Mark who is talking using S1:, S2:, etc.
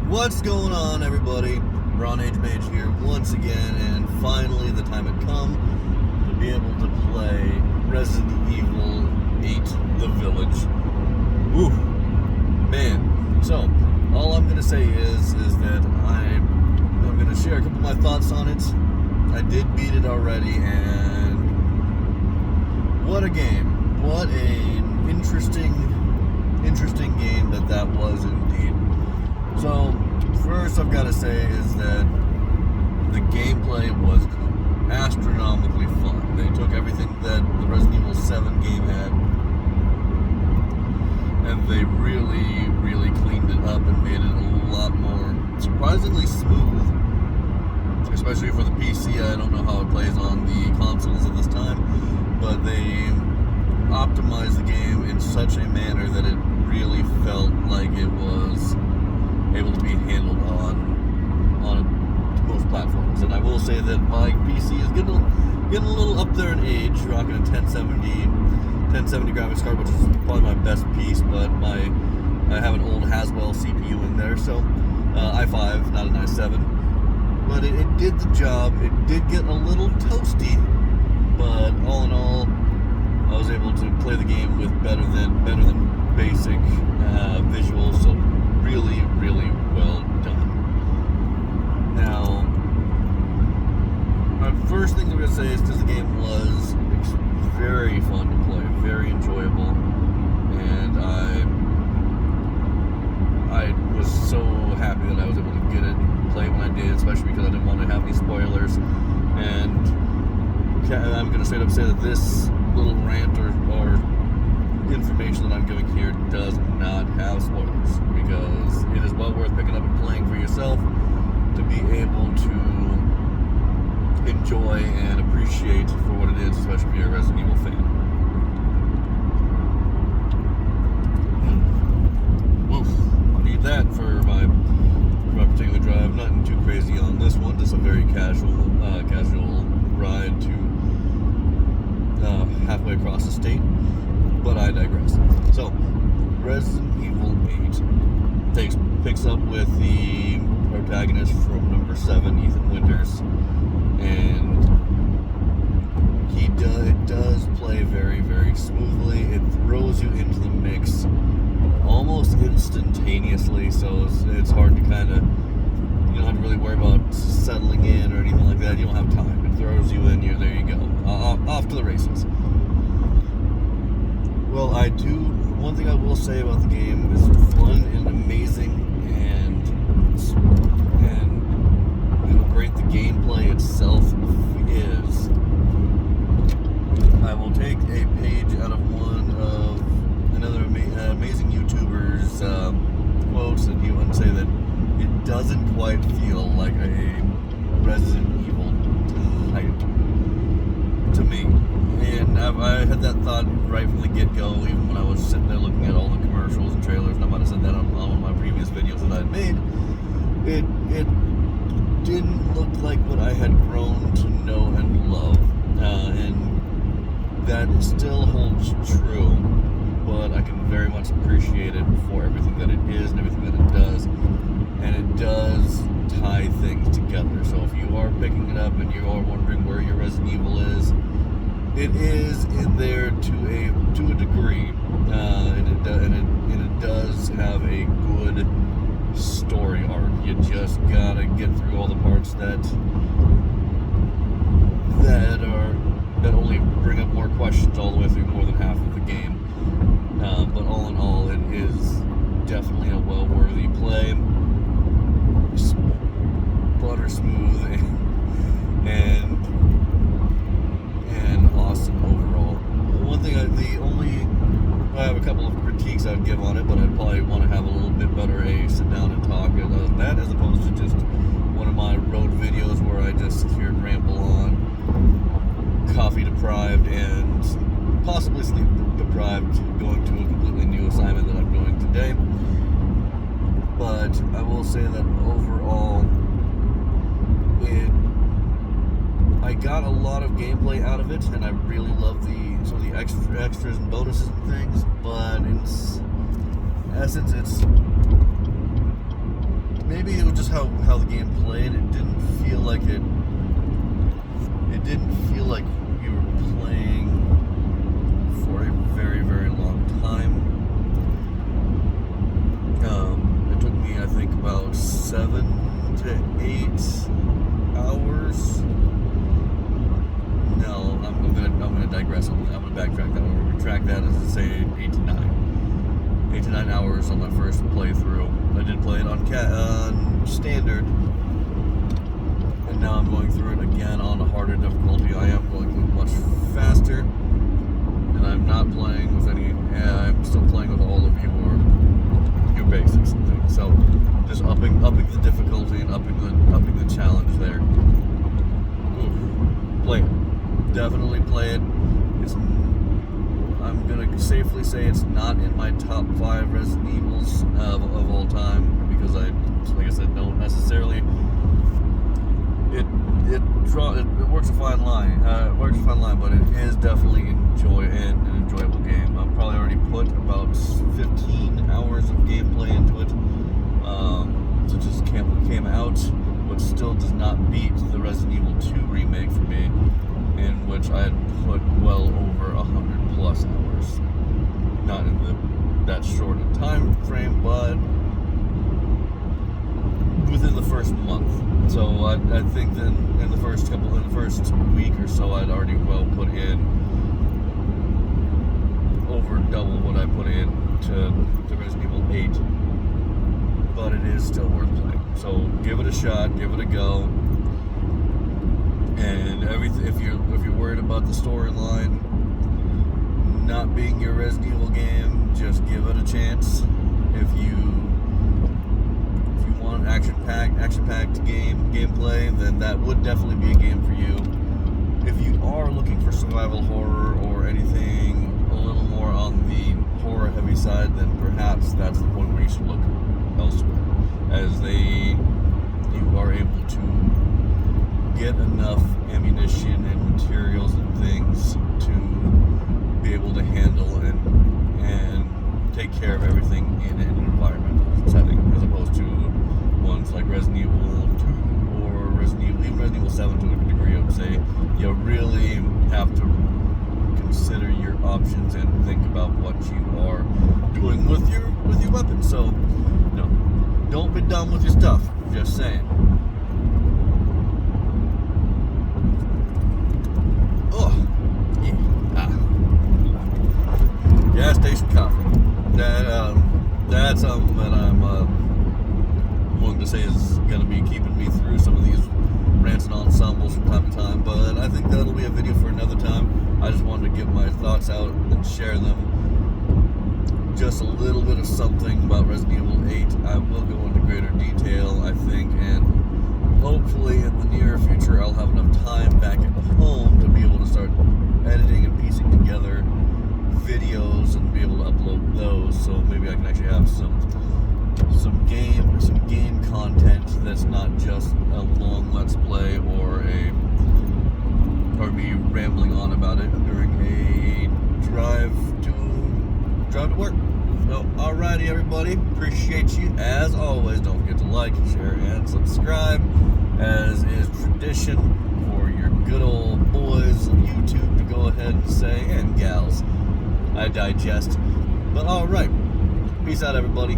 S1: What's going on, everybody? Ron H. Mage here once again, and finally the time had come to be able to play Resident Evil 8 The Village. Ooh, man. So, all I'm going to say is that I'm going to share a couple of my thoughts on it. I did beat it already, and what a game. What an interesting game that was indeed. So, first I've got to say is that the gameplay was astronomically fun. They took everything that the Resident Evil 7 game had, and they really cleaned it up and made it a lot more surprisingly smooth, especially for the PC. I don't know how it plays on the consoles at this time, but they optimized the game in such a manner that it really felt like it was able to be handled on most platforms. And I will say that my PC is getting a little up there in age, rocking a 1070 graphics card, which is probably my best piece, but I have an old Haswell CPU in there, so i5, not an i7. But it did the job. It did get a little toasty, but all in all, I was able to play the game with better than basic visuals, so really well done. Now, my first thing I'm going to say is because the game was very fun to play, very enjoyable, and I was so happy that I was able to get it and play when I did, especially because I didn't want to have any spoilers. And I'm going to straight up say that this little rant or information that I'm giving here does not have spoilers, because it is well worth picking up and playing for yourself to be able to enjoy and appreciate for what it is, especially if you're a Resident Evil fan. Woof, I need that for my particular drive. Nothing too crazy on this one, just a very casual ride to halfway across the state, but I digress. So, Resident Evil 8 picks up with the protagonist from number 7, Ethan Winters, and it does play very smoothly. It throws you into the mix almost instantaneously, so it's hard to kind of, you don't have to really worry about settling in or anything like that. You don't have time. It throws you in, there you go. Off to the races. Well, one thing I will say about the game is fun and amazing, and how great the gameplay itself is. I will take a page out of one of another amazing YouTuber's quotes and say that it doesn't quite feel like a Resident Evil type to me. And I had that thought right from the get-go, even when I was sitting there looking at all the commercials and trailers, and I might have said that on one of my previous videos that I had made. It didn't look like what I had grown to know and love, and that still holds true, but I can very much appreciate it for everything that it is and everything that it does, and it does tie things together. So if you are picking it up and you are wondering where your Resident Evil is, it is in there to a degree, and it does have a good story arc. You just gotta get through all the parts that only bring up more questions all the way through more than half of the game. But all in all, it is definitely a well-worthy play. Butter smooth and awesome overall. One thing, I have a couple of critiques I'd give on it, but I'd probably want to have a little bit better sit down and talk that, as opposed to just one of my road videos where I just sit here and ramble on, coffee deprived and possibly sleep deprived, going to a completely new assignment that I'm doing today. But I will say that overall, I got a lot of gameplay out of it, and I really love some of the extras and bonuses and things, but in essence, it's maybe how the game played, it didn't feel like we were playing for a very, very long time. It took me, I think, about 7 to 8 hours. No, I'm gonna digress on that. I'm gonna backtrack that. I'm gonna retract that as to say 8 to 9 hours on my first playthrough. I did play it on standard, and now I'm going through it again on a harder difficulty. I am going through it much faster, and I'm not playing with any. I'm still playing with all of your basics and things. So just upping the difficulty and upping the challenge there. Oof. Play it. Definitely play it. I'm gonna safely say it's not in my top 5 Resident Evils of all time, because like I said, don't necessarily. It works a fine line. But it is definitely an enjoyable game. I've probably already put about 15 hours of gameplay into it. So just came out, but still does not beat the Resident Evil 2 remake for me, in which I had put well over 100 plus hours. Not in that short a time frame, but within the first month. So I think that in the first week or so, I'd already put in over double what I put in to Resident Evil 8. But it is still worth playing. So give it a shot, give it a go. And if you're worried about the storyline not being your Resident Evil game, just give it a chance. If you want action-packed gameplay, then that would definitely be a game for you. If you are looking for survival horror or anything a little more on the horror-heavy side, then perhaps that's the point where you should look elsewhere, as you are able to get enough ammunition and materials and things to be able to handle and take care of everything in an environmental setting, as opposed to ones like Resident Evil 2 or even Resident Evil 7 to a degree. I would say you really have to consider your options and think about what you are doing with your weapons. So, don't be dumb with your stuff. Just saying. Gas station coffee. That's something that I'm willing to say is going to be keeping me through some of these rants and ensembles from time to time. But I think that'll be a video for another time. I just wanted to get my thoughts out and share them. Just a little bit of something about Resident Evil 8. I will go into greater detail, I think, and hopefully in the near future I'll have enough time back at home to be able to start editing and piecing together videos and be able to upload those, so maybe I can actually have some game content that's not just a long let's play or me rambling on about it during a drive to work. So, alrighty everybody, appreciate you as always. Don't forget to like, share, and subscribe, as is tradition for your good old boys of YouTube to go ahead and say, and gals, I digest. But alright, peace out everybody.